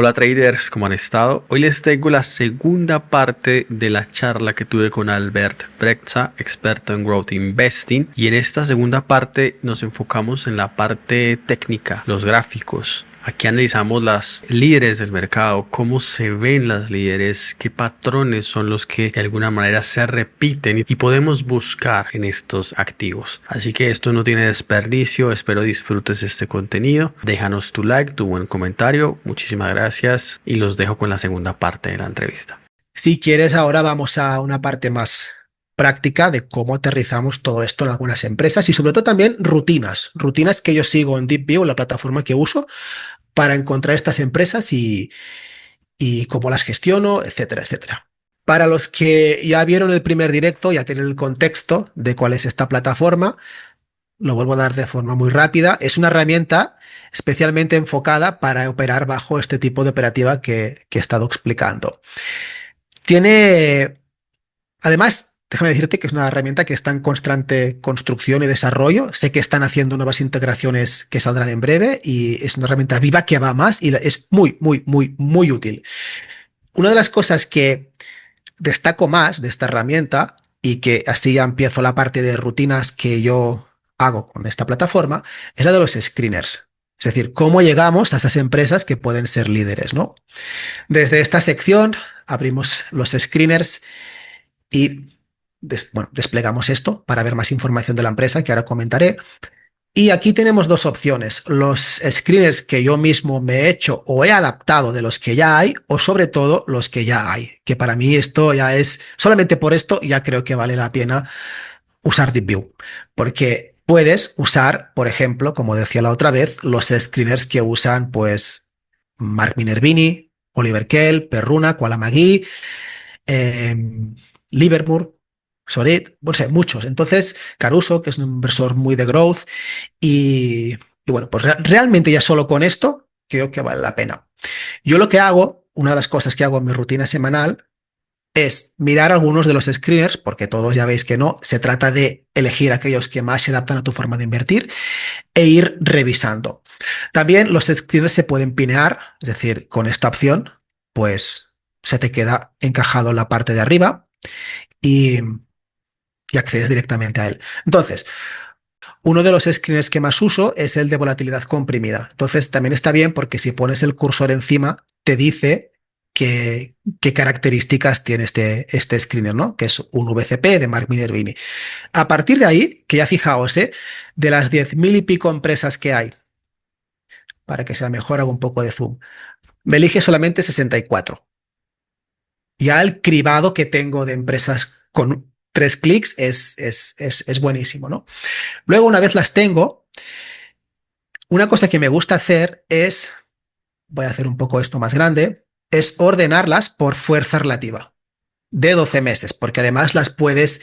Hola traders, ¿cómo han estado? Hoy les traigo la segunda parte de la charla que tuve con Albert Brechtza, experto en Growth Investing. Y en esta segunda parte nos enfocamos en la parte técnica, los gráficos. Aquí analizamos las líderes del mercado, cómo se ven las líderes, qué patrones son los que de alguna manera se repiten y podemos buscar en estos activos. Así que esto no tiene desperdicio, espero disfrutes este contenido. Déjanos tu like, tu buen comentario, muchísimas gracias y los dejo con la segunda parte de la entrevista. Si quieres, ahora vamos a una parte más práctica de cómo aterrizamos todo esto en algunas empresas y sobre todo también rutinas que yo sigo en DeepView, la plataforma que uso, para encontrar estas empresas y cómo las gestiono, etcétera, etcétera. Para los que ya vieron el primer directo, ya tienen el contexto de cuál es esta plataforma, lo vuelvo a dar de forma muy rápida. Es una herramienta especialmente enfocada para operar bajo este tipo de operativa que he estado explicando. Además, déjame decirte que es una herramienta que está en constante construcción y desarrollo. Sé que están haciendo nuevas integraciones que saldrán en breve y es una herramienta viva que va más y es muy, muy, muy, muy útil. Una de las cosas que destaco más de esta herramienta y que así ya empiezo la parte de rutinas que yo hago con esta plataforma es la de los screeners. Es decir, cómo llegamos a estas empresas que pueden ser líderes, ¿no? Desde esta sección abrimos los screeners y desplegamos esto para ver más información de la empresa que ahora comentaré. Y aquí tenemos dos opciones, los screeners que yo mismo me he hecho o he adaptado de los que ya hay o sobre todo los que ya hay, que para mí esto ya es, solamente por esto ya creo que vale la pena usar DeepView, porque puedes usar, por ejemplo, como decía la otra vez, los screeners que usan pues Mark Minervini, Oliver Kell, Perruna, Kuala Magui, eh, Livermore, Sorit, no sé, muchos. Entonces, Caruso, que es un inversor muy de growth, y bueno, pues realmente ya solo con esto creo que vale la pena. Yo lo que hago, una de las cosas que hago en mi rutina semanal, es mirar algunos de los screeners, porque todos ya veis que no, se trata de elegir aquellos que más se adaptan a tu forma de invertir e ir revisando. También los screeners se pueden pinear, es decir, con esta opción, pues se te queda encajado en la parte de arriba y, y accedes directamente a él. Entonces, uno de los screeners que más uso es el de volatilidad comprimida. Entonces, también está bien porque si pones el cursor encima, te dice qué características tiene este screener, ¿no? Que es un VCP de Mark Minervini. A partir de ahí, que ya fijaos, de las 10.000 y pico empresas que hay, para que sea mejor, hago un poco de zoom, me elige solamente 64. Ya el cribado que tengo de empresas con 3 clics es buenísimo, ¿no? Luego, una vez las tengo, una cosa que me gusta hacer es, voy a hacer un poco esto más grande, es ordenarlas por fuerza relativa de 12 meses, porque además puedes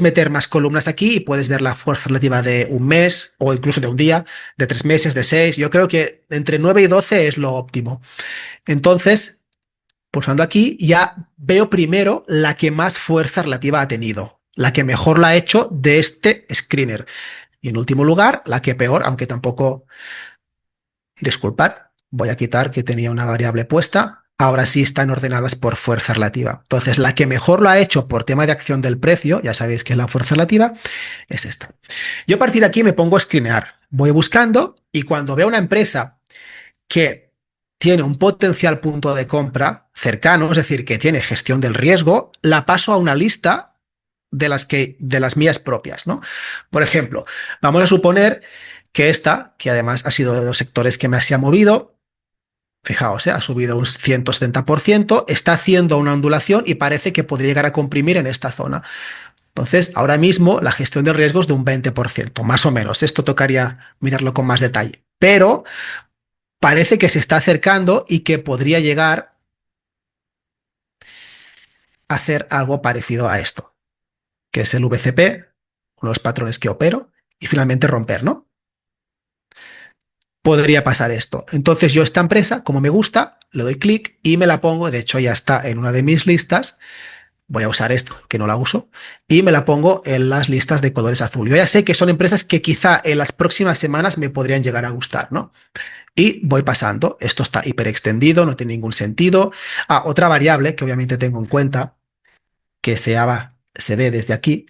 meter más columnas aquí y puedes ver la fuerza relativa de un mes o incluso de un día, de 3 meses, de 6. Yo creo que entre 9 y 12 es lo óptimo. Entonces, pulsando aquí, ya veo primero la que más fuerza relativa ha tenido, la que mejor la ha hecho de este screener. Y en último lugar, la que peor, aunque tampoco, disculpad, voy a quitar que tenía una variable puesta. Ahora sí están ordenadas por fuerza relativa. Entonces, la que mejor lo ha hecho por tema de acción del precio, ya sabéis que es la fuerza relativa, es esta. Yo a partir de aquí me pongo a screenear. Voy buscando y cuando veo una empresa que tiene un potencial punto de compra cercano, es decir, que tiene gestión del riesgo, la paso a una lista de las mías propias, ¿no? Por ejemplo, vamos a suponer que esta, que además ha sido de los sectores que más se ha movido, fijaos, ha subido un 170%, está haciendo una ondulación y parece que podría llegar a comprimir en esta zona. Entonces, ahora mismo la gestión de riesgos de un 20%, más o menos. Esto tocaría mirarlo con más detalle. Pero parece que se está acercando y que podría llegar a hacer algo parecido a esto, que es el VCP, uno de los patrones que opero, y finalmente romper, ¿no? Podría pasar esto. Entonces yo esta empresa, como me gusta, le doy clic y me la pongo, de hecho ya está en una de mis listas, voy a usar esto, que no la uso, y me la pongo en las listas de colores azul. Yo ya sé que son empresas que quizá en las próximas semanas me podrían llegar a gustar, ¿no? Y voy pasando. Esto está hiperextendido, no tiene ningún sentido. Otra variable que obviamente tengo en cuenta, que se ve desde aquí,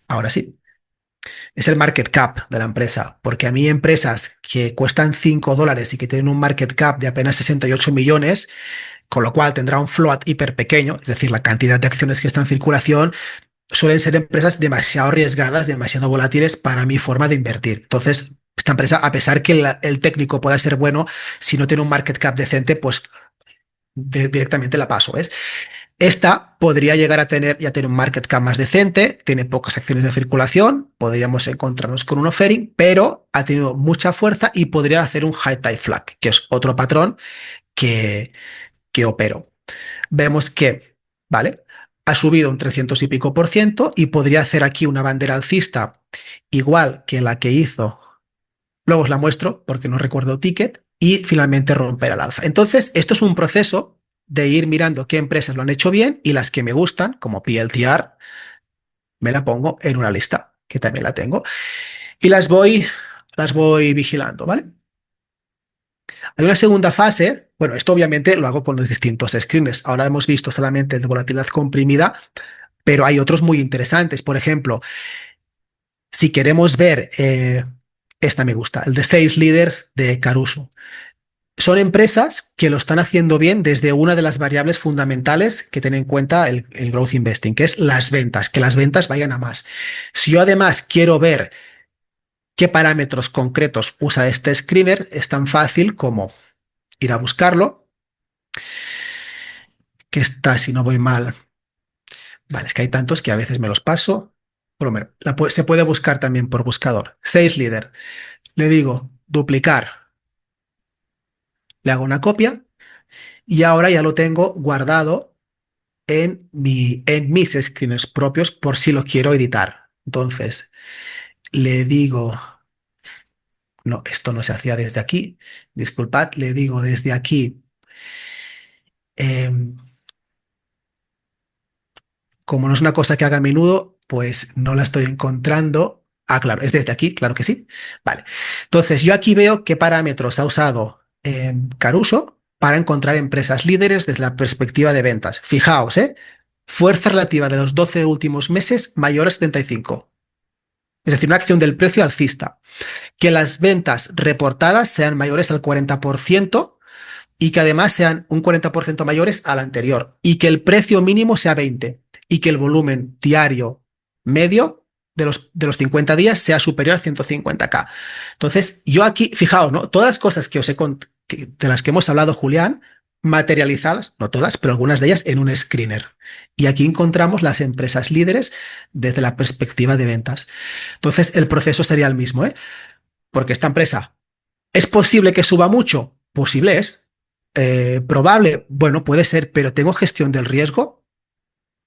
ahora sí, es el market cap de la empresa. Porque a mí empresas que cuestan $5 y que tienen un market cap de apenas 68 millones, con lo cual tendrá un float hiper pequeño, es decir, la cantidad de acciones que está en circulación, suelen ser empresas demasiado arriesgadas, demasiado volátiles para mi forma de invertir. Entonces, esta empresa, a pesar que el técnico pueda ser bueno, si no tiene un market cap decente, pues directamente la paso, ¿ves? Esta podría llegar a tener ya tiene un market cap más decente, tiene pocas acciones de circulación, podríamos encontrarnos con un offering, pero ha tenido mucha fuerza y podría hacer un high tide flag, que es otro patrón que opero. Vemos que, ¿vale? Ha subido un 300 y pico por ciento y podría hacer aquí una bandera alcista igual que la que hizo. Luego os la muestro porque no recuerdo el ticket y finalmente romper al alza. Entonces, esto es un proceso de ir mirando qué empresas lo han hecho bien y las que me gustan, como PLTR, me la pongo en una lista, que también la tengo, y las voy vigilando, ¿vale? Hay una segunda fase. Bueno, esto obviamente lo hago con los distintos screeners. Ahora hemos visto solamente el de volatilidad comprimida, pero hay otros muy interesantes. Por ejemplo, si queremos ver, esta me gusta, el de Sales Leaders de Caruso. Son empresas que lo están haciendo bien desde una de las variables fundamentales que tiene en cuenta el Growth Investing, que es las ventas, que las ventas vayan a más. Si yo además quiero ver qué parámetros concretos usa este screener, es tan fácil como ir a buscarlo, que está, si no voy mal. Vale, es que hay tantos que a veces me los paso. Por lo menos, se puede buscar también por buscador. Sales Leader. Le digo duplicar. Le hago una copia y ahora ya lo tengo guardado en mis screens propios por si lo quiero editar. Entonces, le digo, no, esto no se hacía desde aquí. Disculpad, le digo desde aquí. em, Como no es una cosa que haga a menudo, pues no la estoy encontrando. Claro, es desde aquí, claro que sí. Vale. Entonces, yo aquí veo qué parámetros ha usado Caruso para encontrar empresas líderes desde la perspectiva de ventas. Fijaos, fuerza relativa de los 12 últimos meses mayor a 75. Es decir, una acción del precio alcista. Que las ventas reportadas sean mayores al 40% y que además sean un 40% mayores al anterior y que el precio mínimo sea 20 y que el volumen diario medio de los 50 días sea superior a 150K. Entonces, yo aquí, fijaos, ¿no? Todas las cosas que de las que hemos hablado, Julián, materializadas, no todas, pero algunas de ellas en un screener. Y aquí encontramos las empresas líderes desde la perspectiva de ventas. Entonces, el proceso sería el mismo, ¿eh? Porque esta empresa, ¿es posible que suba mucho? Posible es. Probable, bueno, puede ser, pero tengo gestión del riesgo.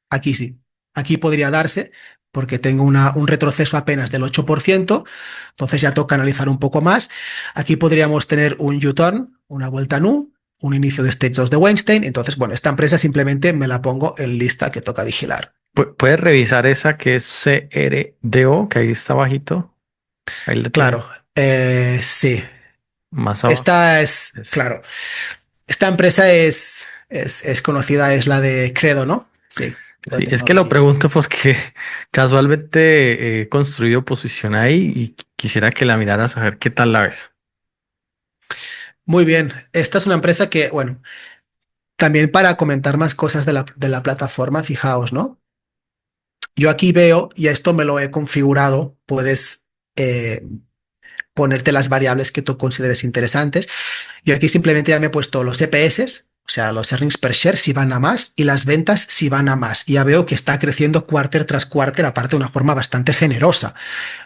Aquí sí. Aquí podría darse porque tengo un retroceso apenas del 8%, entonces ya toca analizar un poco más. Aquí podríamos tener un U-turn, una vuelta nu, un inicio de Stage 2 de Weinstein. Entonces, bueno, esta empresa simplemente me la pongo en lista que toca vigilar. ¿Puedes revisar esa que es CRDO, que ahí está bajito? Ahí la tiene Claro, sí. más abajo. Esta es, Esa. claro, esta empresa es conocida, es la de Credo, ¿no? Sí, Credo Sí, es que lo Technology. pregunto porque casualmente he construido posición ahí y quisiera que la miraras a ver qué tal la ves. Muy bien, esta es una empresa que, bueno, también para comentar más cosas de la plataforma, fijaos, ¿no? Yo aquí veo, y esto me lo he configurado, puedes ponerte las variables que tú consideres interesantes. Yo aquí simplemente ya me he puesto los EPS, o sea, los earnings per share si van a más y las ventas si van a más. Y ya veo que está creciendo quarter tras quarter, aparte de una forma bastante generosa.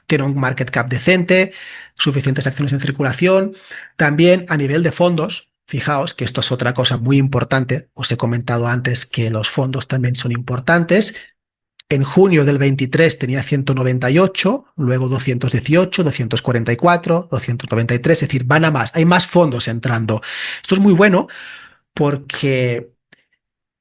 Tiene un market cap decente, suficientes acciones en circulación. También a nivel de fondos, fijaos que esto es otra cosa muy importante. Os he comentado antes que los fondos también son importantes. En junio del 23 tenía 198, luego 218, 244, 293, es decir, van a más, hay más fondos entrando. Esto es muy bueno porque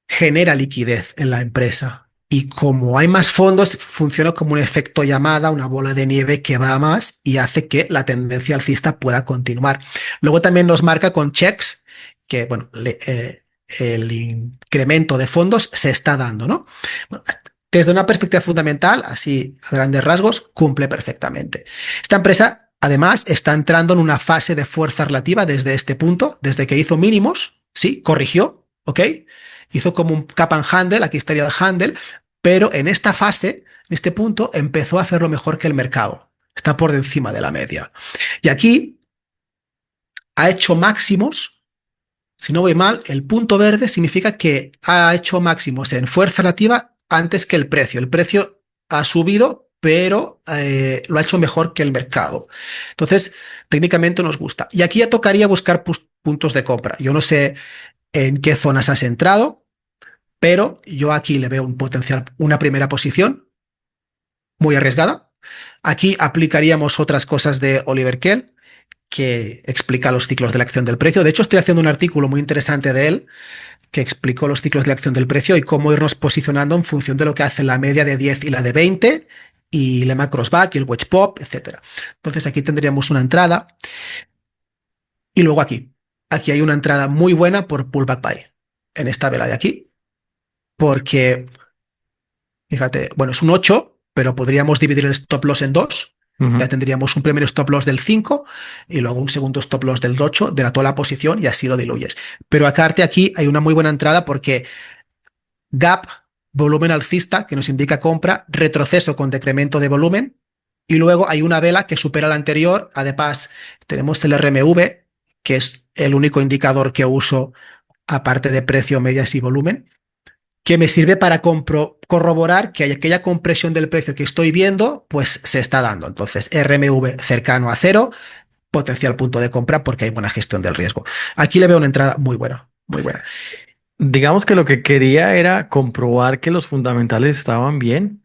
genera liquidez en la empresa Y como hay más fondos, funciona como un efecto llamada, una bola de nieve que va a más y hace que la tendencia alcista pueda continuar. Luego también nos marca con checks que, bueno, el incremento de fondos se está dando, ¿no? Bueno, desde una perspectiva fundamental, así a grandes rasgos, cumple perfectamente. Esta empresa, además, está entrando en una fase de fuerza relativa desde este punto, desde que hizo mínimos, sí, corrigió, ¿ok? Hizo como un cap and handle, aquí estaría el handle, pero en esta fase, en este punto, empezó a hacerlo mejor que el mercado. Está por encima de la media. Y aquí ha hecho máximos. Si no voy mal, el punto verde significa que ha hecho máximos en fuerza relativa antes que el precio. El precio ha subido, pero lo ha hecho mejor que el mercado. Entonces, técnicamente nos gusta. Y aquí ya tocaría buscar puntos de compra. Yo no sé en qué zonas has entrado, pero yo aquí le veo un potencial, una primera posición muy arriesgada. Aquí aplicaríamos otras cosas de Oliver Kell, que explica los ciclos de la acción del precio. De hecho, estoy haciendo un artículo muy interesante de él que explicó los ciclos de la acción del precio y cómo irnos posicionando en función de lo que hace la media de 10 y la de 20 y el macros back y el wedge pop, etcétera. Entonces aquí tendríamos una entrada y luego aquí. Aquí hay una entrada muy buena por pullback buy en esta vela de aquí, porque fíjate, bueno, es un 8, pero podríamos dividir el stop loss en dos. Ya Ujú. tendríamos un primer stop loss del 5 y luego un segundo stop loss del 8 de la toda la posición y así lo diluyes. Pero acá aquí hay una muy buena entrada porque gap, volumen alcista, que nos indica compra, retroceso con decremento de volumen y luego hay una vela que supera la anterior. Además, tenemos el RMV, que es el único indicador que uso aparte de precio, medias y volumen, que me sirve para corroborar que hay aquella compresión del precio que estoy viendo, pues se está dando. Entonces, RMV cercano a cero, potencial punto de compra porque hay buena gestión del riesgo. Aquí le veo una entrada muy buena, muy buena. Digamos que lo que quería era comprobar que los fundamentales estaban bien,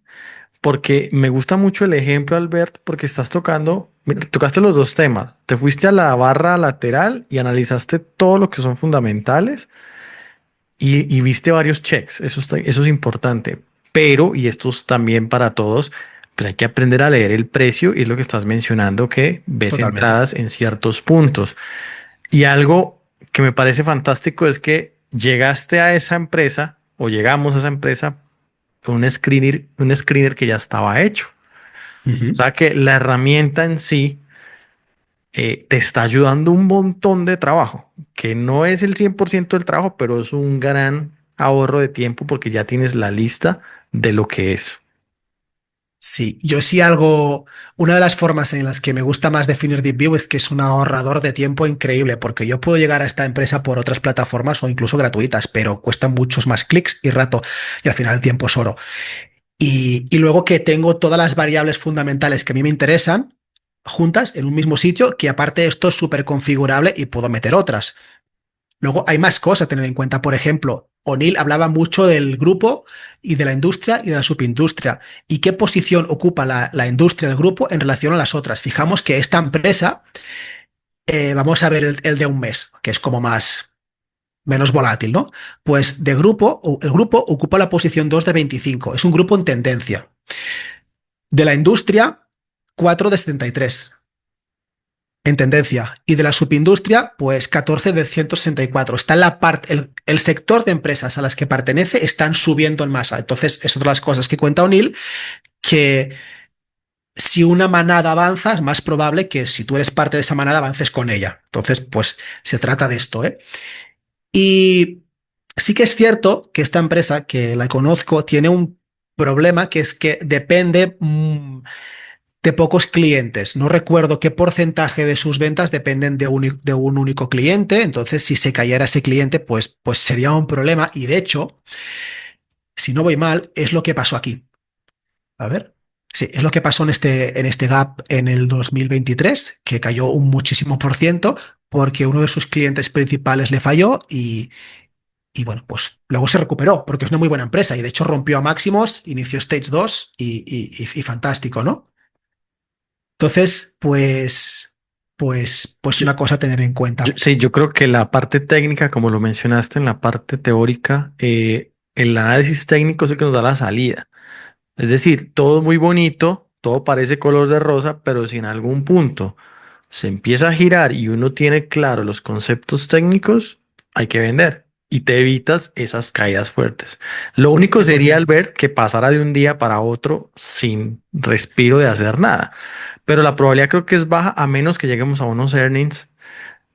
porque me gusta mucho el ejemplo, Albert, porque estás tocando, mira, tocaste los dos temas. Te fuiste a la barra lateral y analizaste todo lo que son fundamentales y viste varios checks. Eso es importante. Pero, y esto es también para todos, pues hay que aprender a leer el precio y es lo que estás mencionando, que ves Totalmente. entradas en ciertos puntos. Y algo que me parece fantástico es que llegaste a esa empresa o llegamos a esa empresa con un screener que ya estaba hecho. O Ujú. sea que la herramienta en sí te está ayudando un montón de trabajo, que no es el 100% del trabajo, pero es un gran ahorro de tiempo porque ya tienes la lista de lo que es. Sí, yo sí algo, una de las formas en las que me gusta más definir DeepView es que es un ahorrador de tiempo increíble, porque yo puedo llegar a esta empresa por otras plataformas o incluso gratuitas, pero cuestan muchos más clics y rato, y al final el tiempo es oro. Y luego que tengo todas las variables fundamentales que a mí me interesan juntas en un mismo sitio, que aparte esto es súper configurable y puedo meter otras. Luego hay más cosas a tener en cuenta. Por ejemplo, O'Neill hablaba mucho del grupo y de la industria y de la subindustria. ¿Y qué posición ocupa la industria del grupo en relación a las otras? Fijamos que esta empresa, vamos a ver el de un mes, que es como más, menos volátil, ¿no? Pues de grupo, el grupo ocupa la posición 2 de 25. Es un grupo en tendencia. De la industria, 4 de 73 en tendencia. Y de la subindustria, pues 14 de 164. Está en la parte, el sector de empresas a las que pertenece están subiendo en masa. Entonces, es otra de las cosas que cuenta O'Neill, que si una manada avanza, es más probable que si tú eres parte de esa manada avances con ella. Entonces, pues se trata de esto, ¿eh? Y sí que es cierto que esta empresa, que la conozco, tiene un problema que es que depende de pocos clientes. No recuerdo qué porcentaje de sus ventas dependen de un único cliente. Entonces, si se cayera ese cliente, pues sería un problema. Y de hecho, si no voy mal, es lo que pasó aquí. A ver. Sí, es lo que pasó en este gap en el 2023, que cayó un muchísimo por ciento porque uno de sus clientes principales le falló y bueno, pues luego se recuperó porque es una muy buena empresa y de hecho rompió a máximos, inició Stage 2 y fantástico, ¿no? Entonces, pues Yo, una cosa a tener en cuenta. sí, yo creo que la parte técnica, como lo mencionaste en la parte teórica, El análisis técnico es el que nos da la salida. Es decir, todo muy bonito, todo parece color de rosa, pero si en algún punto se empieza a girar y uno tiene claro los conceptos técnicos, hay que vender y te evitas esas caídas fuertes. Lo único sería 100%. al ver que pasara de un día para otro sin respiro de hacer nada. Pero la probabilidad creo que es baja a menos que lleguemos a unos earnings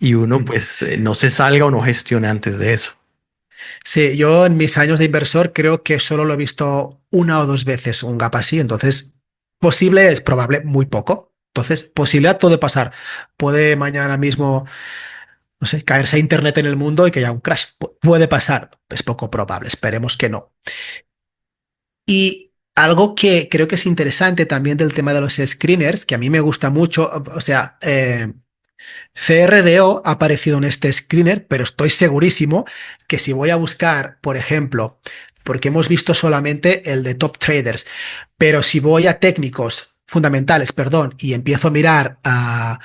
y uno Mm. pues no se salga o no gestione antes de eso. Sí, yo en mis años de inversor creo que solo lo he visto una o dos veces un gap así, entonces posible es probable, muy poco. Entonces, posibilidad puede pasar. Puede mañana mismo, no sé, caerse internet en el mundo y que haya un crash. Puede pasar, es poco probable, esperemos que no. Y algo que creo que es interesante también del tema de los screeners, que a mí me gusta mucho, o sea, CRDO ha aparecido en este screener, pero estoy segurísimo que si voy a buscar, por ejemplo, porque hemos visto solamente el de top traders, pero si voy a técnicos fundamentales, perdón, y empiezo a mirar a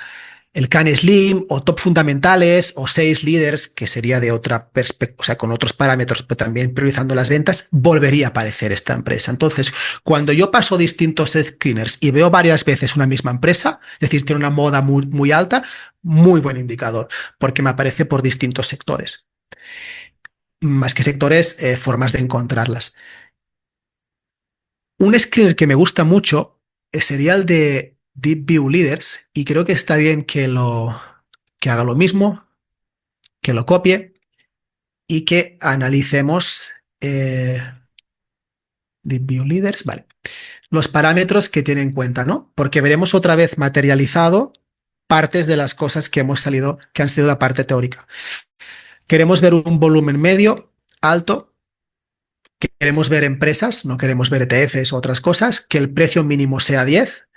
el Can Slim o top fundamentales o seis leaders, que sería de otra perspectiva, o sea, con otros parámetros, pero también priorizando las ventas, volvería a aparecer esta empresa. Entonces, cuando yo paso distintos screeners y veo varias veces una misma empresa, es decir, tiene una moda muy, muy alta, muy buen indicador, porque me aparece por distintos sectores. Más que sectores, formas de encontrarlas. Un screener que me gusta mucho sería el de Deep View Leaders, y creo que está bien que haga lo mismo, que lo copie y que analicemos Deep View Leaders, vale, los parámetros que tiene en cuenta, ¿no? Porque veremos otra vez materializado partes de las cosas que hemos salido, que han sido la parte teórica. Queremos ver un volumen medio, alto, queremos ver empresas, no queremos ver ETFs o otras cosas, que el precio mínimo sea 10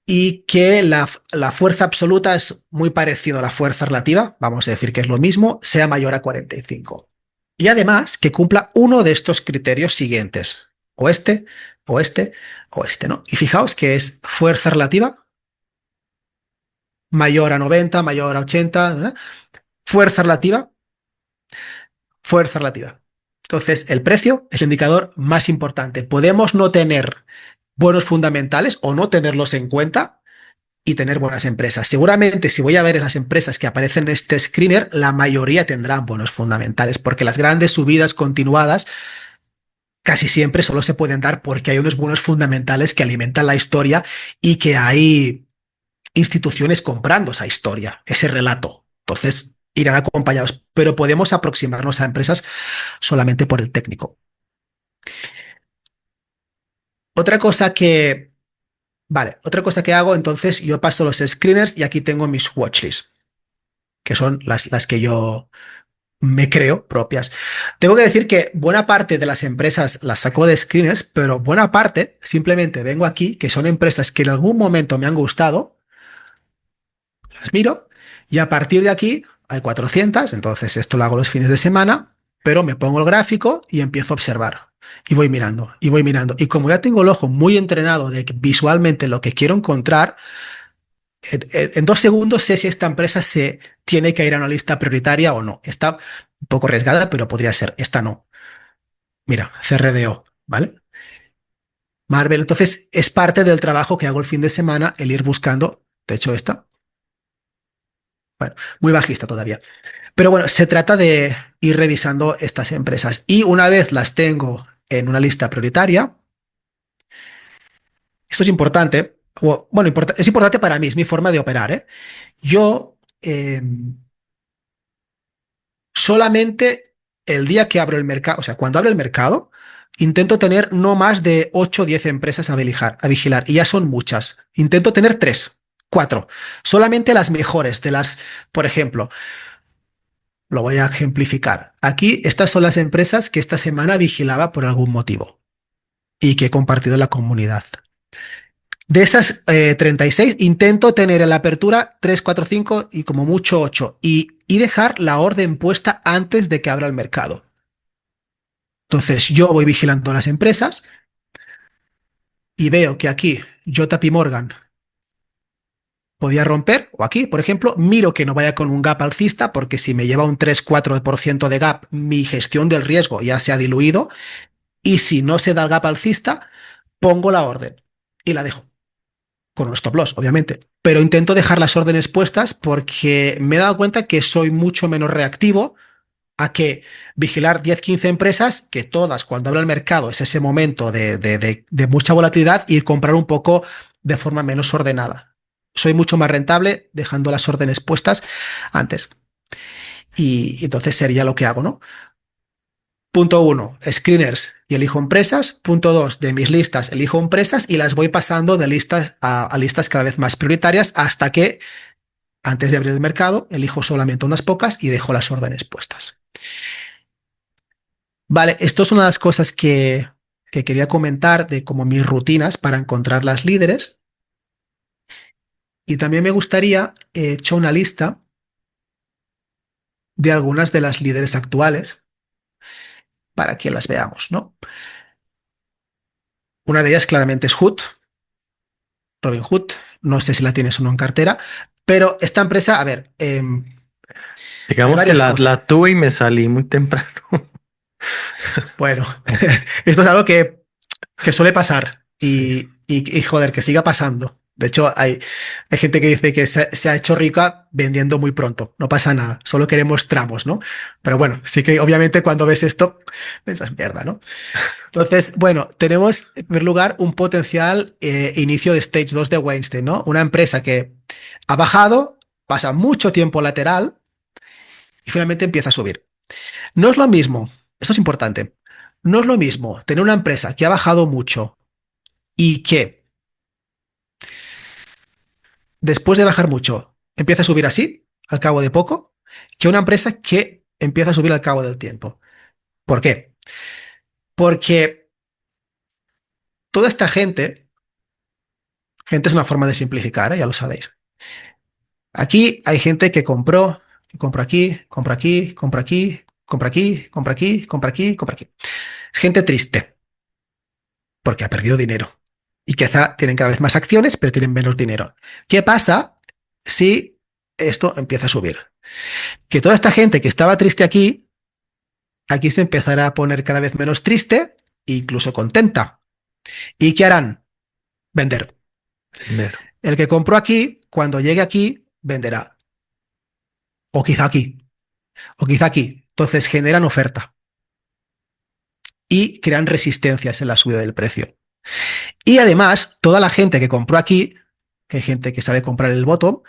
y que la fuerza absoluta es muy parecido a la fuerza relativa, vamos a decir que es lo mismo, sea mayor a 45. Y además que cumpla uno de estos criterios siguientes, o este, o este, o este, ¿no? Y fijaos que es fuerza relativa mayor a 90, mayor a 80, ¿verdad? Fuerza relativa, fuerza relativa. Entonces, el precio es el indicador más importante. Podemos no tener buenos fundamentales o no tenerlos en cuenta y tener buenas empresas. Seguramente, si voy a ver las empresas que aparecen en este screener, la mayoría tendrán buenos fundamentales, porque las grandes subidas continuadas casi siempre solo se pueden dar porque hay unos buenos fundamentales que alimentan la historia y que hay instituciones comprando esa historia, ese relato. Entonces, irán acompañados, pero podemos aproximarnos a empresas solamente por el técnico. Otra cosa que, vale, otra cosa que hago, entonces yo paso los screeners y aquí tengo mis watchlists, que son las que yo me creo propias. Tengo que decir que buena parte de las empresas las saco de screeners, pero buena parte simplemente vengo aquí, que son empresas que en algún momento me han gustado, las miro y a partir de aquí hay 400, entonces esto lo hago los fines de semana, pero me pongo el gráfico y empiezo a observar. Y voy mirando, y voy mirando. Y como ya tengo el ojo muy entrenado de que visualmente lo que quiero encontrar, en 2 segundos sé si esta empresa se tiene que ir a una lista prioritaria o no. Está un poco arriesgada, pero podría ser. Esta no. Mira, CRDO, ¿vale? Marvel. Entonces, es parte del trabajo que hago el fin de semana, el ir buscando. De hecho, esta, bueno, muy bajista todavía. Pero bueno, se trata de ir revisando estas empresas. Y una vez las tengo en una lista prioritaria, esto es importante, o, bueno, es importante para mí, es mi forma de operar, ¿eh? Yo solamente el día que abro el mercado, o sea, cuando abro el mercado, intento tener no más de 8 o 10 empresas a vigilar, y ya son muchas. Intento tener 3, 4, solamente las mejores de las, por ejemplo, lo voy a ejemplificar. Aquí, estas son las empresas que esta semana vigilaba por algún motivo y que he compartido en la comunidad. De esas 36, intento tener en la apertura 3, 4, 5 y como mucho 8 y dejar la orden puesta antes de que abra el mercado. Entonces yo voy vigilando las empresas y veo que aquí JP Morgan, podía romper, o aquí, por ejemplo, miro que no vaya con un gap alcista, porque si me lleva un 3-4% de gap, mi gestión del riesgo ya se ha diluido, y si no se da el gap alcista, pongo la orden y la dejo. Con un stop loss, obviamente. Pero intento dejar las órdenes puestas porque me he dado cuenta que soy mucho menos reactivo a que vigilar 10-15 empresas, que todas, cuando habla el mercado, es ese momento de mucha volatilidad, y comprar un poco de forma menos ordenada. Soy mucho más rentable dejando las órdenes puestas antes. Y entonces sería lo que hago, ¿no? Punto 1, screeners y elijo empresas. Punto 2, de mis listas elijo empresas y las voy pasando de listas a listas cada vez más prioritarias hasta que, antes de abrir el mercado, elijo solamente unas pocas y dejo las órdenes puestas. Vale, esto es una de las cosas que quería comentar de como mis rutinas para encontrar las líderes. Y también me gustaría, he hecho una lista de algunas de las líderes actuales para que las veamos, ¿no? Una de ellas claramente es Hood, Robinhood. No sé si la tienes o no en cartera, pero esta empresa, a ver, hay Digamos que varias cosas. la tuve y me salí muy temprano. Bueno, esto es algo que suele pasar y joder, que siga pasando. De hecho, hay gente que dice que se ha hecho rica vendiendo muy pronto. No pasa nada, solo queremos tramos, ¿no? Pero bueno, sí que obviamente cuando ves esto, piensas mierda, ¿no? Entonces, bueno, tenemos en primer lugar un potencial inicio de Stage 2 de Weinstein, ¿no? Una empresa que ha bajado, pasa mucho tiempo lateral y finalmente empieza a subir. No es lo mismo, esto es importante, no es lo mismo tener una empresa que ha bajado mucho y que después de bajar mucho empieza a subir así, al cabo de poco, que una empresa que empieza a subir al cabo del tiempo. ¿Por qué? Porque toda esta gente es una forma de simplificar, ¿eh? Ya lo sabéis. Aquí hay gente que compró aquí, compra aquí, compra aquí, compra aquí, compra aquí, compra aquí, compra aquí. Gente triste, porque ha perdido dinero. Y quizá tienen cada vez más acciones, pero tienen menos dinero. ¿Qué pasa si esto empieza a subir? Que toda esta gente que estaba triste aquí, aquí se empezará a poner cada vez menos triste, incluso contenta. ¿Y qué harán? Vender. Vender. El que compró aquí, cuando llegue aquí, venderá. O quizá aquí. O quizá aquí. Entonces generan oferta y crean resistencias en la subida del precio. Y además, toda la gente que compró aquí, que hay gente que sabe comprar el bottom,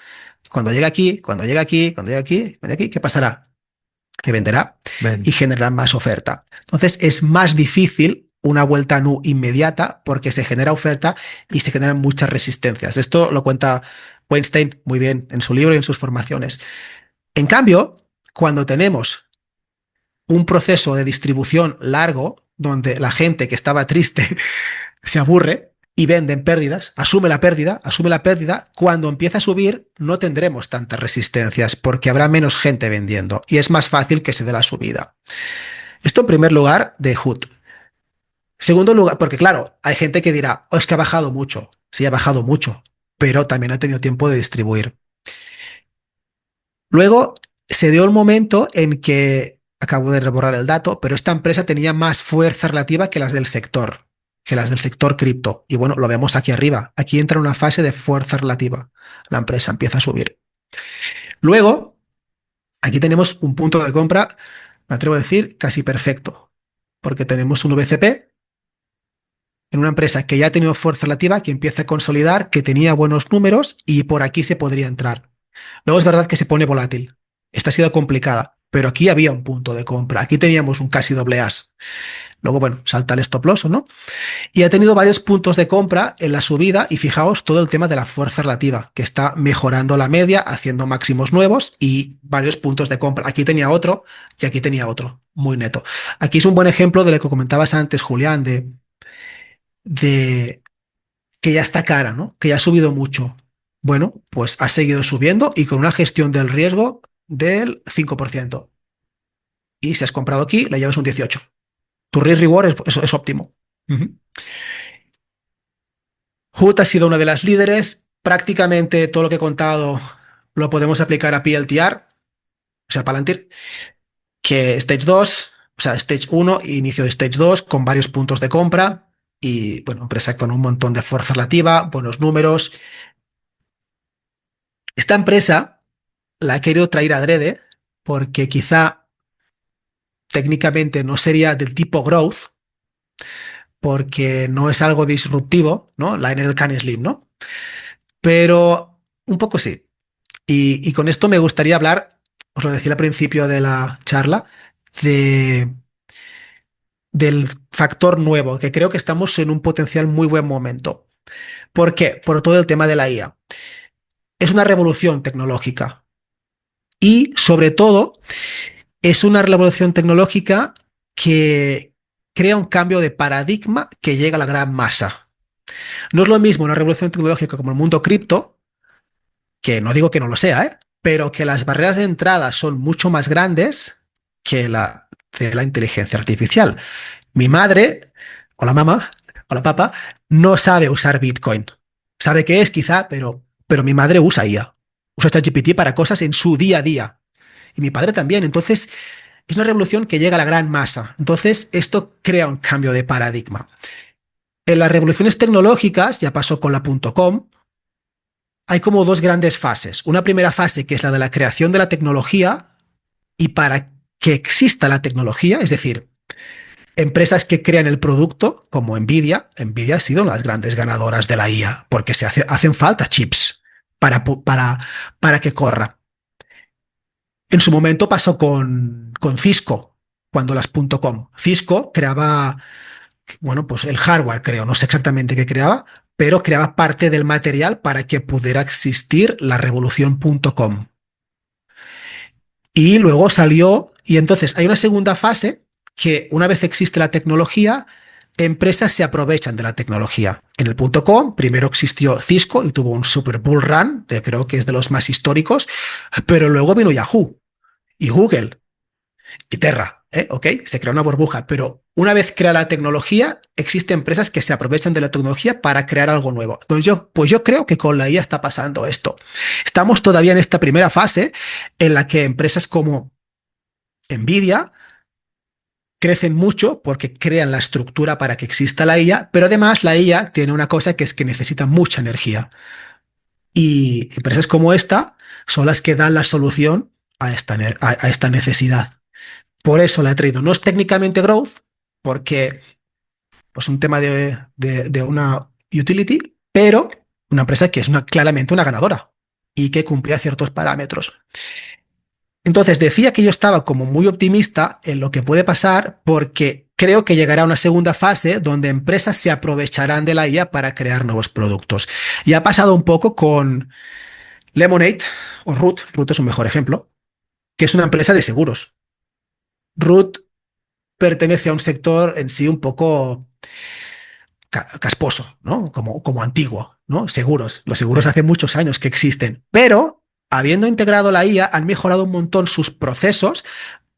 cuando llega aquí, cuando llega aquí, cuando llega aquí, cuando llega aquí, ¿qué pasará? Que venderá y Vende. generará más oferta. Entonces es más difícil una vuelta nu inmediata porque se genera oferta y se generan muchas resistencias. Esto lo cuenta Weinstein muy bien en su libro y en sus formaciones. En cambio, cuando tenemos un proceso de distribución largo, donde la gente que estaba triste se aburre y vende en pérdidas, asume la pérdida, cuando empieza a subir no tendremos tantas resistencias porque habrá menos gente vendiendo y es más fácil que se dé la subida. Esto en primer lugar de Hood. Segundo lugar, porque claro, hay gente que dirá, oh, es que ha bajado mucho. Sí, ha bajado mucho, pero también ha tenido tiempo de distribuir. Luego se dio el momento en que, acabo de reborrar el dato, pero esta empresa tenía más fuerza relativa que las del sector cripto. Y bueno, lo vemos aquí arriba. Aquí entra una fase de fuerza relativa. La empresa empieza a subir. Luego, aquí tenemos un punto de compra, me atrevo a decir, casi perfecto, porque tenemos un VCP en una empresa que ya ha tenido fuerza relativa, que empieza a consolidar, que tenía buenos números y por aquí se podría entrar. Luego es verdad que se pone volátil. Esta ha sido complicada, pero aquí había un punto de compra. Aquí teníamos un casi doble as. Luego, bueno, salta el stop loss o no. Y ha tenido varios puntos de compra en la subida y fijaos todo el tema de la fuerza relativa, que está mejorando la media, haciendo máximos nuevos y varios puntos de compra. Aquí tenía otro y aquí tenía otro, muy neto. Aquí es un buen ejemplo de lo que comentabas antes, Julián, de que ya está cara, ¿no? Que ya ha subido mucho. Bueno, pues ha seguido subiendo y con una gestión del riesgo del 5%. Y si has comprado aquí, la llevas un 18%. Tu risk reward es óptimo. Hood ha sido una de las líderes. prácticamente todo lo que he contado lo podemos aplicar a PLTR, o sea, Palantir, que Stage 2, o sea, Stage 1, inicio de Stage 2 con varios puntos de compra y, bueno, empresa con un montón de fuerza relativa, buenos números. Esta empresa la he querido traer adrede porque quizá técnicamente no sería del tipo growth, porque no es algo disruptivo, ¿no? La N del Can Slim, ¿no? Pero un poco sí. Y con esto me gustaría hablar, os lo decía al principio de la charla, de, del factor nuevo, que creo que estamos en un potencial muy buen momento. ¿Por qué? Por todo el tema de la IA. Es una revolución tecnológica y, sobre todo, es una revolución tecnológica que crea un cambio de paradigma que llega a la gran masa. No es lo mismo una revolución tecnológica como el mundo cripto, que no digo que no lo sea, ¿eh? Pero que las barreras de entrada son mucho más grandes que la de la inteligencia artificial. Mi madre, o la mamá, o la papa, no sabe usar Bitcoin. Sabe qué es, quizá, pero mi madre usa IA. Usa ChatGPT para cosas en su día a día. Y mi padre también. Entonces, es una revolución que llega a la gran masa. Entonces, esto crea un cambio de paradigma. En las revoluciones tecnológicas, ya pasó con la .com, hay como dos grandes fases. Una primera fase que es la de la creación de la tecnología y para que exista la tecnología, es decir, empresas que crean el producto, como Nvidia. Nvidia ha sido las grandes ganadoras de la IA porque hacen falta chips para que corra. En su momento pasó con Cisco, cuando las .com. Cisco creaba, bueno, pues el hardware, creo, no sé exactamente qué creaba, pero creaba parte del material para que pudiera existir la revolución .com. Y luego salió, y entonces hay una segunda fase que una vez existe la tecnología, empresas se aprovechan de la tecnología. En el .com primero existió Cisco y tuvo un super bull run, que creo que es de los más históricos, pero luego vino Yahoo y Google y Terra, ¿eh? ¿Ok? Se crea una burbuja, pero una vez crea la tecnología, existen empresas que se aprovechan de la tecnología para crear algo nuevo. Entonces pues yo creo que con la IA está pasando esto. Estamos todavía en esta primera fase en la que empresas como Nvidia crecen mucho porque crean la estructura para que exista la IA, pero además la IA tiene una cosa que es que necesita mucha energía. Y empresas como esta son las que dan la solución a esta necesidad. Por eso la he traído. No es técnicamente growth, porque pues un tema de una utility, pero una empresa que es claramente una ganadora y que cumplía ciertos parámetros. Entonces decía que yo estaba como muy optimista en lo que puede pasar porque creo que llegará una segunda fase donde empresas se aprovecharán de la IA para crear nuevos productos. Y ha pasado un poco con Lemonade o Root. Root es un mejor ejemplo, que es una empresa de seguros. Root pertenece a un sector en sí un poco casposo, ¿no? Como antiguo, ¿no? Seguros. Los seguros Sí. hace muchos años que existen, pero habiendo integrado la IA, han mejorado un montón sus procesos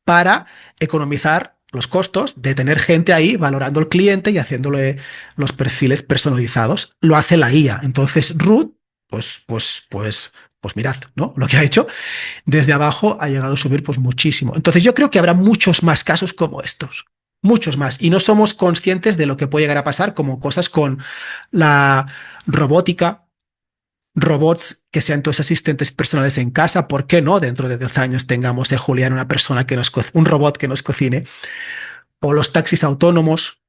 para economizar los costos de tener gente ahí valorando al cliente y haciéndole los perfiles personalizados. Lo hace la IA. Entonces, Root, pues mirad, ¿no? Lo que ha hecho desde abajo ha llegado a subir pues muchísimo. Entonces, yo creo que habrá muchos más casos como estos. Muchos más. Y no somos conscientes de lo que puede llegar a pasar, como cosas con la robótica, robots que sean tus asistentes personales en casa. ¿Por qué no? Dentro de 10 años tengamos Julián, una persona que un robot que nos cocine, o los taxis autónomos,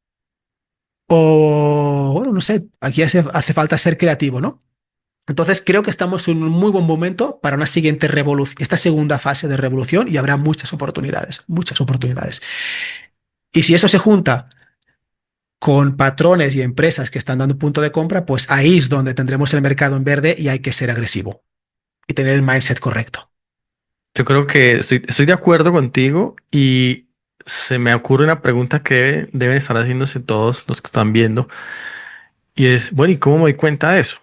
o bueno, no sé, aquí hace falta ser creativo, ¿no? Entonces creo que estamos en un muy buen momento para una siguiente revolución, esta segunda fase de revolución, y habrá muchas oportunidades, muchas oportunidades. Y si eso se junta con patrones y empresas que están dando punto de compra, pues ahí es donde tendremos el mercado en verde y hay que ser agresivo y tener el mindset correcto. Yo creo que estoy de acuerdo contigo y se me ocurre una pregunta que deben estar haciéndose todos los que están viendo y es, bueno, ¿y cómo me doy cuenta de eso?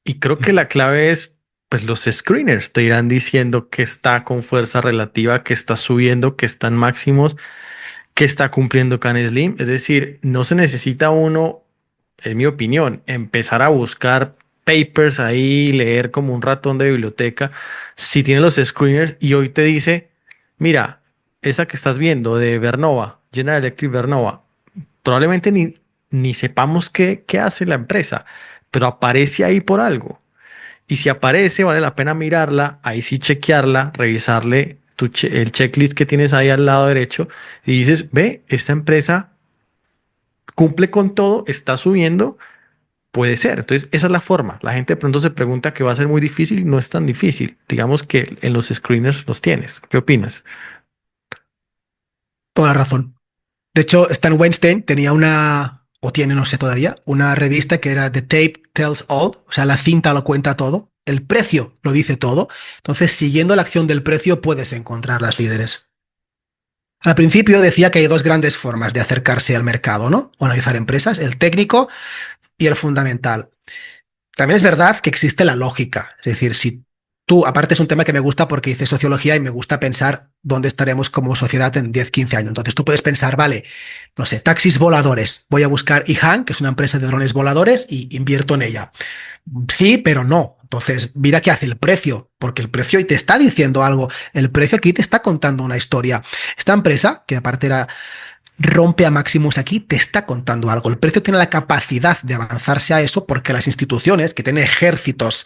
Y creo que la clave es, pues los screeners te irán diciendo que está con fuerza relativa, que está subiendo, que están máximos, que está cumpliendo Can Slim. Es decir, no se necesita uno, en mi opinión, empezar a buscar papers ahí, leer como un ratón de biblioteca, si tiene los screeners y hoy te dice, mira, esa que estás viendo de Vernova, General Electric Vernova, probablemente ni sepamos qué hace la empresa, pero aparece ahí por algo. Y si aparece, vale la pena mirarla, ahí sí chequearla, revisarle el checklist que tienes ahí al lado derecho y dices, ve, esta empresa cumple con todo, está subiendo, puede ser. Entonces, esa es la forma. La gente de pronto se pregunta que va a ser muy difícil, no es tan difícil. Digamos que en los screeners los tienes. ¿Qué opinas? Toda la razón. De hecho, Stan Weinstein tenía o tiene, no sé todavía, una revista que era The Tape Tells All, o sea, la cinta lo cuenta todo, el precio lo dice todo. Entonces, siguiendo la acción del precio, puedes encontrar las líderes. Al principio decía que hay dos grandes formas de acercarse al mercado, ¿no? O analizar empresas, el técnico y el fundamental. También es verdad que existe la lógica. Es decir, si tú, aparte es un tema que me gusta porque hice sociología y me gusta pensar dónde estaremos como sociedad en 10, 15 años. Entonces tú puedes pensar, vale, no sé, taxis voladores. Voy a buscar IHAN, que es una empresa de drones voladores, y invierto en ella. Sí, pero no. Entonces, mira qué hace el precio, porque el precio y te está diciendo algo. El precio aquí te está contando una historia. Esta empresa, que aparte era rompe a máximos aquí, te está contando algo. El precio tiene la capacidad de avanzarse a eso porque las instituciones que tienen ejércitos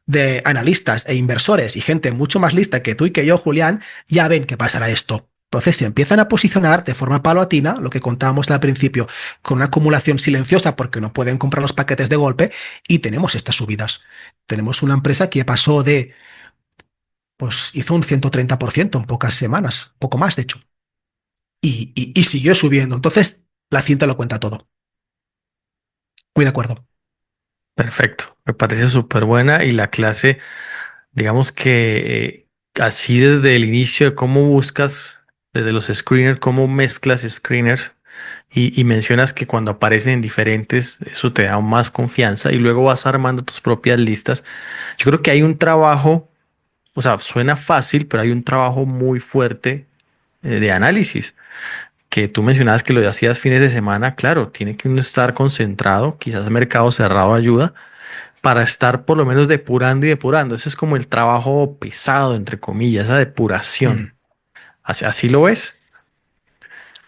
de analistas e inversores y gente mucho más lista que tú y que yo, Julián, ya ven que pasará esto. Entonces se empiezan a posicionar de forma paulatina, lo que contábamos al principio, con una acumulación silenciosa porque no pueden comprar los paquetes de golpe y tenemos estas subidas. Tenemos una empresa que pasó pues hizo un 130% en pocas semanas, poco más de hecho, y siguió subiendo. Entonces la cinta lo cuenta todo. Muy de acuerdo. Perfecto. Me parece súper buena y la clase, digamos que así desde el inicio de cómo buscas, desde los screeners, cómo mezclas screeners y mencionas que cuando aparecen en diferentes, eso te da más confianza y luego vas armando tus propias listas. Yo creo que hay un trabajo, o sea, suena fácil, pero hay un trabajo muy fuerte de análisis. Que tú mencionabas que lo hacías fines de semana, claro, tiene que uno estar concentrado, quizás mercado cerrado ayuda, para estar por lo menos depurando y depurando. Ese es como el trabajo pesado, entre comillas, esa depuración. Mm. Así lo ves.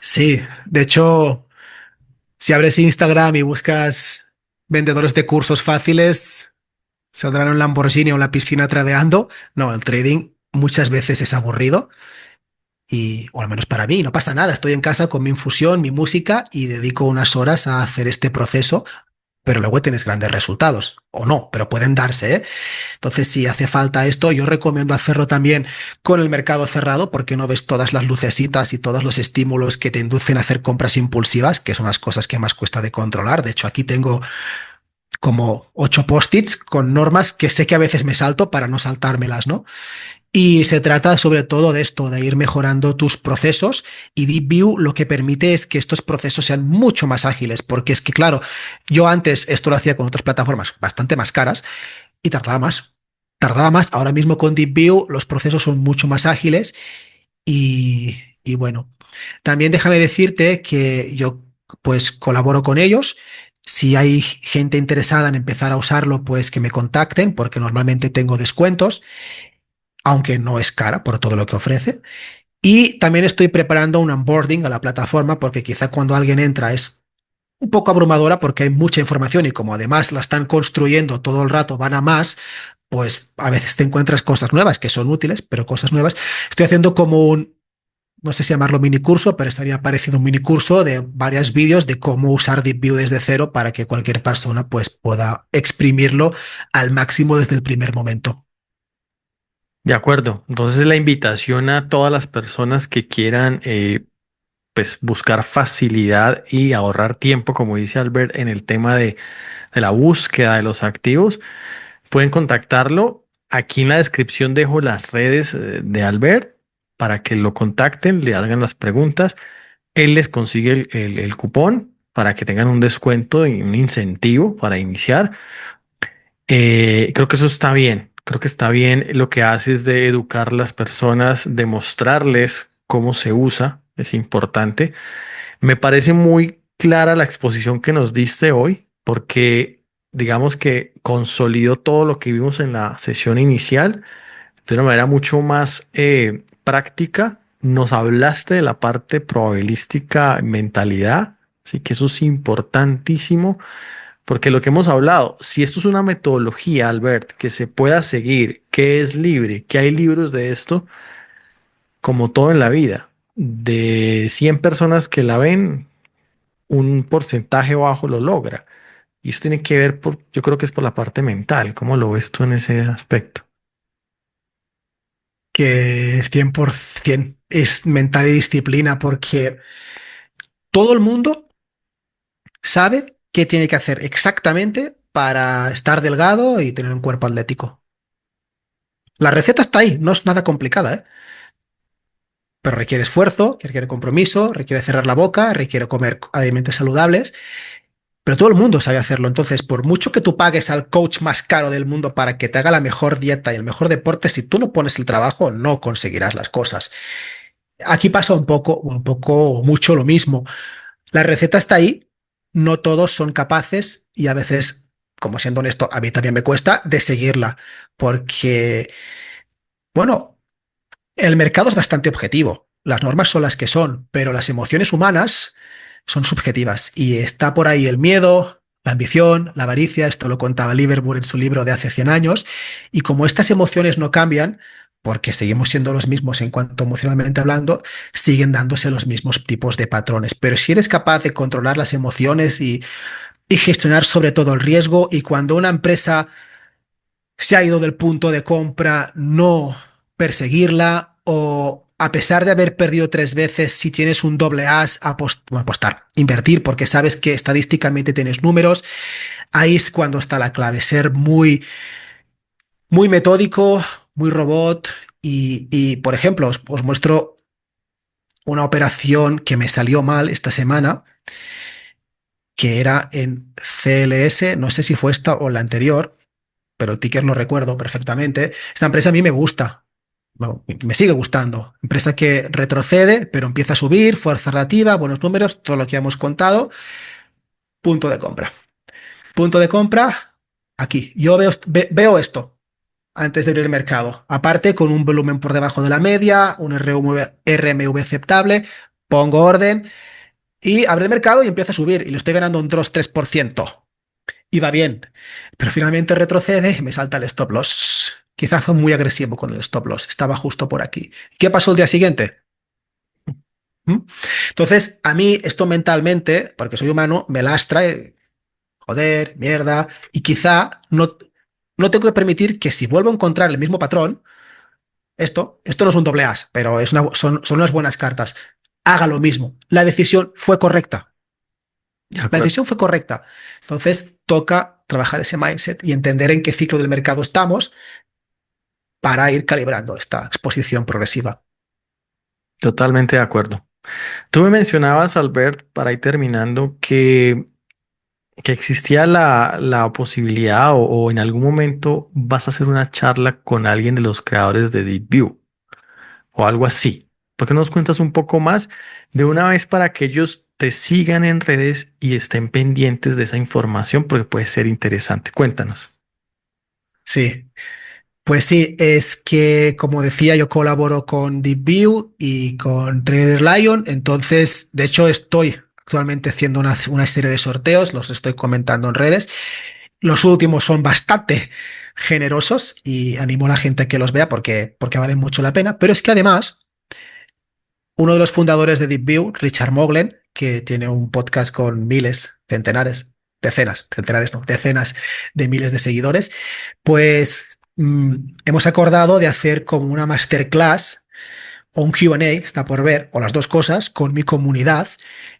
Sí, de hecho, si abres Instagram y buscas vendedores de cursos fáciles, saldrán un Lamborghini o la piscina tradeando. No, el trading muchas veces es aburrido o al menos para mí, no pasa nada. Estoy en casa con mi infusión, mi música y dedico unas horas a hacer este proceso, pero luego tienes grandes resultados. O no, pero pueden darse, ¿eh? Entonces, si hace falta esto, yo recomiendo hacerlo también con el mercado cerrado porque no ves todas las lucecitas y todos los estímulos que te inducen a hacer compras impulsivas, que son las cosas que más cuesta de controlar. De hecho, aquí tengo como 8 post-its con normas que sé que a veces me salto para no saltármelas, ¿no? Y se trata sobre todo de esto, de ir mejorando tus procesos y Deep View lo que permite es que estos procesos sean mucho más ágiles, porque es que, claro, yo antes esto lo hacía con otras plataformas bastante más caras y tardaba más. Tardaba más. Ahora mismo con Deep View los procesos son mucho más ágiles y bueno, también déjame decirte que yo pues colaboro con ellos. Si hay gente interesada en empezar a usarlo, pues que me contacten porque normalmente tengo descuentos, aunque no es cara por todo lo que ofrece. Y también estoy preparando un onboarding a la plataforma porque quizá cuando alguien entra es un poco abrumadora porque hay mucha información y como además la están construyendo todo el rato, van a más, pues a veces te encuentras cosas nuevas que son útiles, pero cosas nuevas. Estoy haciendo como no sé si llamarlo mini curso, pero estaría parecido a un mini curso de varios vídeos de cómo usar Deep View desde cero para que cualquier persona pues pueda exprimirlo al máximo desde el primer momento. De acuerdo. Entonces la invitación a todas las personas que quieran pues buscar facilidad y ahorrar tiempo, como dice Albert, en el tema de la búsqueda de los activos, pueden contactarlo. Aquí en la descripción dejo las redes de Albert para que lo contacten, le hagan las preguntas. Él les consigue el cupón para que tengan un descuento y un incentivo para iniciar. Creo que eso está bien. Creo que está bien lo que haces de educar a las personas, de mostrarles cómo se usa. Es importante. Me parece muy clara la exposición que nos diste hoy, porque digamos que consolidó todo lo que vimos en la sesión inicial de una manera mucho más práctica. Nos hablaste de la parte probabilística, mentalidad, así que eso es importantísimo, porque lo que hemos hablado, si esto es una metodología, Albert, que se pueda seguir, que es libre, que hay libros de esto, como todo en la vida, de 100 personas que la ven, un porcentaje bajo lo logra. Y eso tiene que ver yo creo que es por la parte mental. ¿Cómo lo ves tú en ese aspecto? Que 100% es mental y disciplina, porque todo el mundo sabe qué tiene que hacer exactamente para estar delgado y tener un cuerpo atlético. La receta está ahí, no es nada complicada, ¿eh? Pero requiere esfuerzo, requiere compromiso, requiere cerrar la boca, requiere comer alimentos saludables, pero todo el mundo sabe hacerlo. Entonces, por mucho que tú pagues al coach más caro del mundo para que te haga la mejor dieta y el mejor deporte, si tú no pones el trabajo, no conseguirás las cosas. Aquí pasa un poco, mucho lo mismo. La receta está ahí, no todos son capaces y a veces, como siendo honesto, a mí también me cuesta de seguirla, porque, bueno, el mercado es bastante objetivo. Las normas son las que son, pero las emociones humanas son subjetivas y está por ahí el miedo, la ambición, la avaricia. Esto lo contaba Liverpool en su libro de hace 100 años. Y como estas emociones no cambian, porque seguimos siendo los mismos en cuanto emocionalmente hablando, siguen dándose los mismos tipos de patrones. Pero si eres capaz de controlar las emociones y gestionar sobre todo el riesgo, y cuando una empresa se ha ido del punto de compra, no perseguirla, o a pesar de haber perdido 3 veces, si tienes un doble as, apostar, invertir, porque sabes que estadísticamente tienes números. Ahí es cuando está la clave, ser muy, muy metódico, muy robot. Por ejemplo, os muestro una operación que me salió mal esta semana, que era en CLS, no sé si fue esta o la anterior, pero el ticker lo recuerdo perfectamente. Esta empresa a mí me gusta, bueno, me sigue gustando. Empresa que retrocede, pero empieza a subir, fuerza relativa, buenos números, todo lo que hemos contado. Punto de compra. Punto de compra, aquí. Yo veo esto antes de abrir el mercado. Aparte, con un volumen por debajo de la media, un RMV aceptable, pongo orden y abre el mercado y empieza a subir. Y lo estoy ganando un 2-3%. Iba bien, pero finalmente retrocede y me salta el stop loss. Quizá fue muy agresivo con el stop loss, estaba justo por aquí. ¿Qué pasó el día siguiente? ¿Mm? Entonces, a mí esto mentalmente, porque soy humano, me lastra, joder, mierda, y quizá no tengo que permitir que si vuelvo a encontrar el mismo patrón, esto no es un doble as, pero son unas buenas cartas, haga lo mismo. La decisión fue correcta. De La acuerdo. decisión fue correcta. Entonces, toca trabajar ese mindset y entender en qué ciclo del mercado estamos para ir calibrando esta exposición progresiva. Totalmente de acuerdo. Tú me mencionabas, Albert, para ir terminando, que existía la posibilidad o en algún momento vas a hacer una charla con alguien de los creadores de DeepView o algo así. ¿Por qué no nos cuentas un poco más de una vez para que ellos te sigan en redes y estén pendientes de esa información? Porque puede ser interesante. Cuéntanos. Sí, pues sí, es que como decía, yo colaboro con DeepView y con Trader Lion, entonces de hecho estoy actualmente haciendo una serie de sorteos, los estoy comentando en redes. Los últimos son bastante generosos y animo a la gente a que los vea porque valen mucho la pena, pero es que además uno de los fundadores de DeepView, Richard Moglen, que tiene un podcast con miles, centenares, decenas, centenares no, decenas de miles de seguidores, pues hemos acordado de hacer como una masterclass o un Q&A, está por ver, o las dos cosas, con mi comunidad.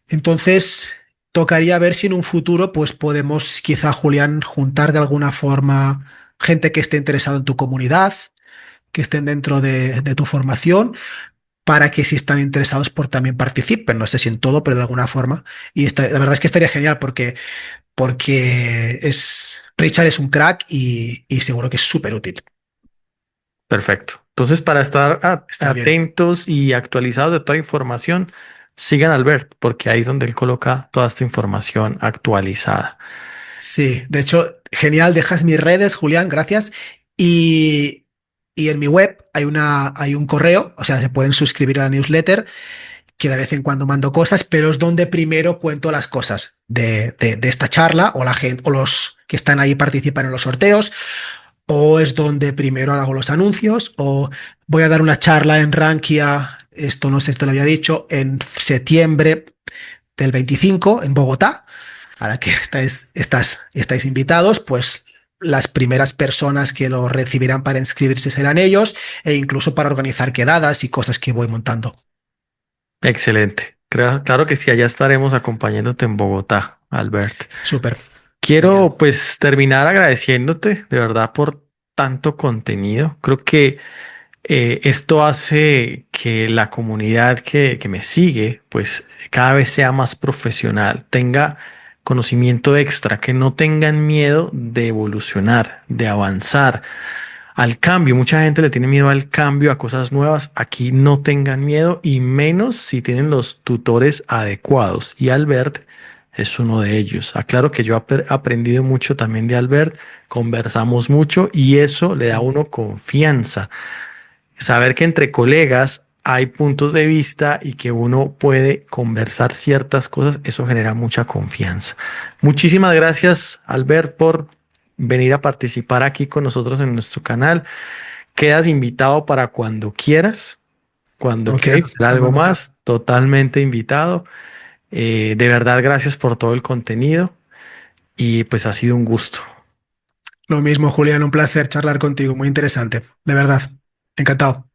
Entonces, tocaría ver si en un futuro pues podemos, quizá, Julián, juntar de alguna forma gente que esté interesada en tu comunidad, que estén dentro de tu formación, para que si están interesados por también participen, no sé si en todo, pero de alguna forma. Y la verdad es que estaría genial porque Richard es un crack y seguro que es súper útil. Perfecto. Entonces, para estar Está bien. atentos y actualizados de toda información, sigan a Albert, porque ahí es donde él coloca toda esta información actualizada. Sí, de hecho, Genial, dejas mis redes, Julián, gracias. Y, y en mi web hay un correo, o sea, se pueden suscribir a la newsletter, que de vez en cuando mando cosas, pero es donde primero cuento las cosas de esta charla, o la gente, o los que están ahí participan en los sorteos, o es donde primero hago los anuncios, o voy a dar una charla en Rankia, esto no sé, esto lo había dicho, en septiembre del 25 en Bogotá, a la que estáis invitados, pues las primeras personas que lo recibirán para inscribirse serán ellos, e incluso para organizar quedadas y cosas que voy montando. Excelente. Claro que sí, allá estaremos acompañándote en Bogotá, Albert. Súper. Genial. Quiero pues terminar agradeciéndote de verdad por tanto contenido. Creo que esto hace que la comunidad que me sigue pues cada vez sea más profesional, tenga conocimiento extra, que no tengan miedo de evolucionar, de avanzar al cambio. Mucha gente le tiene miedo al cambio, a cosas nuevas. Aquí no tengan miedo y menos si tienen los tutores adecuados. Y Albert es uno de ellos. Aclaro que yo he aprendido mucho también de Albert, conversamos mucho y eso le da a uno confianza. Saber que entre colegas hay puntos de vista y que uno puede conversar ciertas cosas, eso genera mucha confianza. Muchísimas gracias, Albert, por venir a participar aquí con nosotros en nuestro canal. Quedas invitado para cuando Ok, quieras hacer algo cuando más, totalmente invitado. De verdad, gracias por todo el contenido y pues ha sido un gusto. lo mismo, Julián, un placer charlar contigo, muy interesante, de verdad. Encantado.